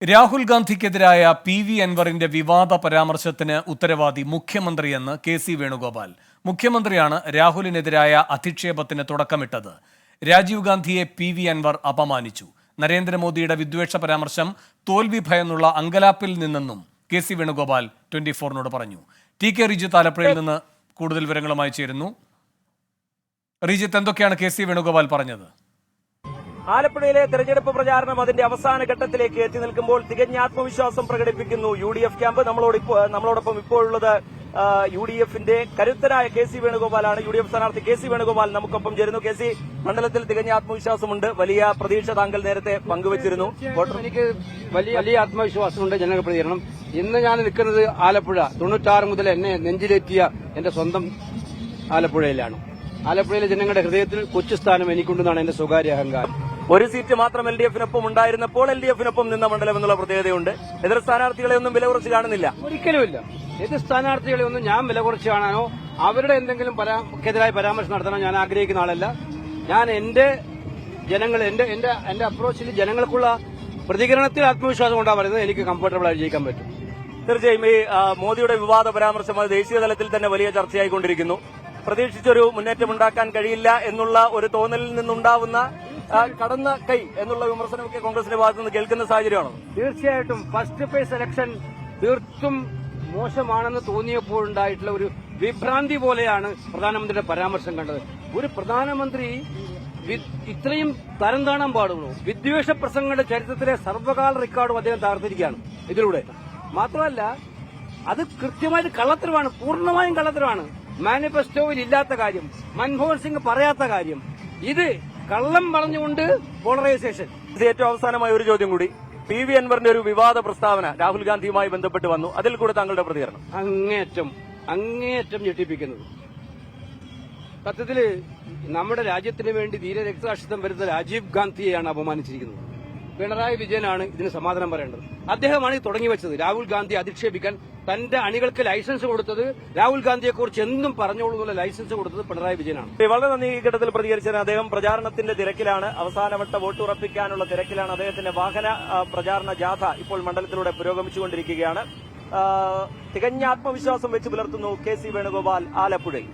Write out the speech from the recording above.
Rahul ഗാന്ധിക്കെതിരായ PV. അൻവറിന്റെ വിവാദ പരാമർശത്തിന് ഉത്തരവാദി മുഖ്യമന്ത്രിയെന്ന് കെ.സി. വേണുഗോപാൽ. മുഖ്യമന്ത്രിയാണ് രാഹുലിനെതിരായ അധിക്ഷേപത്തിന് തുടക്കമിട്ടത്. രാജീവ് ഗാന്ധിയെ പി.വി. അൻവർ അപമാനിച്ചു. നരേന്ദ്രമോദിയുടെ വിദ്വേഷ പരാമർശം തോൽവി ഭയന്നുള്ള അങ്കലാപ്പിൽ നിന്നെന്നും കെ.സി. വേണുഗോപാൽ 24-നോട് പറഞ്ഞു. ടി.കെ. റിജിത്ത് ആലപ്പുഴയിൽ നിന്ന് കൂടുതൽ വിവരങ്ങളുമായി ചേരുന്നു. റിജിത്ത്, എന്തൊക്കെയാണ് കെ.സി. വേണുഗോപാൽ പറഞ്ഞത്? ആലപ്പുഴയിലെ തെരഞ്ഞെടുപ്പ് പ്രചാരണം അതിന്റെ അവസാന ഘട്ടത്തിലേക്ക് എത്തി നിൽക്കുമ്പോൾ തികഞ്ഞ ആത്മവിശ്വാസം പ്രകടിപ്പിക്കുന്നു UDF ക്യാമ്പ്. നമ്മളോടൊപ്പം ഇപ്പോഴുള്ളത് UDFന്റെ കരുത്തരായ കെ.സി. വേണുഗോപാലാണ്. UDF സ്ഥാനാർത്ഥി കെ.സി. വേണുഗോപാൽ നമുക്കൊപ്പം ചേരുന്നു. കെ.സി, മണ്ഡലത്തിൽ തികഞ്ഞ ആത്മവിശ്വാസമുണ്ട്. വലിയ പ്രതീക്ഷ താങ്കൾ നേരത്തെ പങ്കുവച്ചിരുന്നു. എനിക്ക് വലിയ ആത്മവിശ്വാസമുണ്ട്. ജനങ്ങൾ പ്രതികരണം. ഇന്ന് ഞാൻ നിൽക്കുന്നത് ആലപ്പുഴ 96 മുതൽ എന്നെ നെഞ്ചിലെത്തിയ എന്റെ സ്വന്തം ആലപ്പുഴയിലാണ്. ആലപ്പുഴയിലെ ജനങ്ങളുടെ ഹൃദയത്തിൽ കൊച്ചു സ്ഥാനം എനിക്കുണ്ടെന്നാണ് എന്റെ സ്വകാര്യ അഹങ്കാരം. ഒരു സീറ്റ് മാത്രം LDF-നൊപ്പം ഉണ്ടായിരുന്നപ്പോൾ LDF-നൊപ്പം നിന്ന മണ്ഡലം എന്നുള്ള പ്രത്യേകതയുണ്ട്. എതിർ സ്ഥാനാർത്ഥികളെ ഒന്നും വില കുറച്ച് കാണുന്നില്ല. ഒരിക്കലുമില്ല. എതിർ സ്ഥാനാർത്ഥികളെ ഒന്നും ഞാൻ വില കുറച്ച് കാണാനോ അവരുടെ എന്തെങ്കിലും എതിരായ പരാമർശം നടത്താനോ ഞാൻ ആഗ്രഹിക്കുന്ന ആളല്ല. ഞാൻ എന്റെ ജനങ്ങൾ എന്റെ അപ്രോച്ചിൽ ജനങ്ങൾക്കുള്ള പ്രതികരണത്തിൽ ആത്മവിശ്വാസം കൊണ്ടാ പറയുന്നത്. എനിക്ക് കംഫർട്ടബിൾ ആയി ജയിക്കാൻ പറ്റും. തീർച്ചയായും ഈ മോദിയുടെ വിവാദ പരാമർശം അത് ദേശീയ തലത്തിൽ തന്നെ വലിയ ചർച്ചയായിക്കൊണ്ടിരിക്കുന്നു. പ്രതീക്ഷിച്ചൊരു മുന്നേറ്റം ഉണ്ടാക്കാൻ കഴിയില്ല എന്നുള്ള ഒരു തോന്നലിൽ നിന്നുണ്ടാവുന്ന കടന്ന കൈ എന്നുള്ള വിമർശനമൊക്കെ കോൺഗ്രസിന്റെ ഭാഗത്ത് നിന്ന് കേൾക്കുന്ന സാഹചര്യമാണോ? തീർച്ചയായിട്ടും ഫസ്റ്റ് ഫേസ് ഇലക്ഷൻ തീർത്തും മോശമാണെന്ന് തോന്നിയപ്പോഴുണ്ടായിട്ടുള്ള ഒരു വിഭ്രാന്തി പോലെയാണ് പ്രധാനമന്ത്രിയുടെ പരാമർശം കണ്ടത്. ഒരു പ്രധാനമന്ത്രി ഇത്രയും തരം താണാൻ പാടുള്ളൂ. വിദ്വേഷ പ്രസംഗങ്ങളുടെ ചരിത്രത്തിലെ സർവ്വകാല റെക്കോർഡും അദ്ദേഹം തകർത്തിരിക്കുകയാണ് ഇതിലൂടെ. മാത്രമല്ല, അത് കൃത്യമായിട്ട് കള്ളത്തരമാണ്, പൂർണ്ണമായും കള്ളത്തരമാണ്. മാനിഫെസ്റ്റോയിൽ ഇല്ലാത്ത കാര്യം, മൻമോഹൻ സിംഗ് പറയാത്ത കാര്യം, ഇത് കള്ളം പറഞ്ഞുകൊണ്ട് പോളറൈസേഷൻ. ഏറ്റവും അവസാനമായ ഒരു ചോദ്യം കൂടി. പി.വി. അൻവറിന്റെ ഒരു വിവാദ പ്രസ്താവന രാഹുൽ ഗാന്ധിയുമായി ബന്ധപ്പെട്ട് വന്നു. അതിൽ കൂടെ താങ്കളുടെ പ്രതികരണം? അങ്ങേയറ്റം ഞെട്ടിപ്പിക്കുന്നത്. സത്യത്തില് നമ്മുടെ രാജ്യത്തിന് വേണ്ടി ധീരരക്തസാക്ഷിത്വം വരുന്ന രാജീവ് ഗാന്ധിയെയാണ് അപമാനിച്ചിരിക്കുന്നത്. പിണറായി വിജയനാണ് ഇതിന് സമാധാനം പറയേണ്ടത്. അദ്ദേഹമാണ് ഇത് തുടങ്ങി വെച്ചത്. രാഹുൽ ഗാന്ധി അധിക്ഷേപിക്കാൻ തന്റെ അണികൾക്ക് ലൈസൻസ് കൊടുത്തത്, രാഹുൽ ഗാന്ധിയെക്കുറിച്ച് എന്തും പറഞ്ഞോളൂ എന്നുള്ള ലൈസൻസ് കൊടുത്തത് പിണറായി വിജയനാണ്. വളരെ നന്ദി. ഈ ഘട്ടത്തിൽ പ്രതികരിച്ചത് അദ്ദേഹം പ്രചാരണത്തിന്റെ തിരക്കിലാണ്, അവസാനവട്ട വോട്ട് ഉറപ്പിക്കാനുള്ള തിരക്കിലാണ്. അദ്ദേഹത്തിന്റെ വാഹന പ്രചാരണ ജാഥ ഇപ്പോൾ മണ്ഡലത്തിലൂടെ പുരോഗമിച്ചുകൊണ്ടിരിക്കുകയാണ്. തികഞ്ഞ ആത്മവിശ്വാസം വെച്ച് പുലർത്തുന്നു കെ.സി. വേണുഗോപാൽ ആലപ്പുഴയിൽ.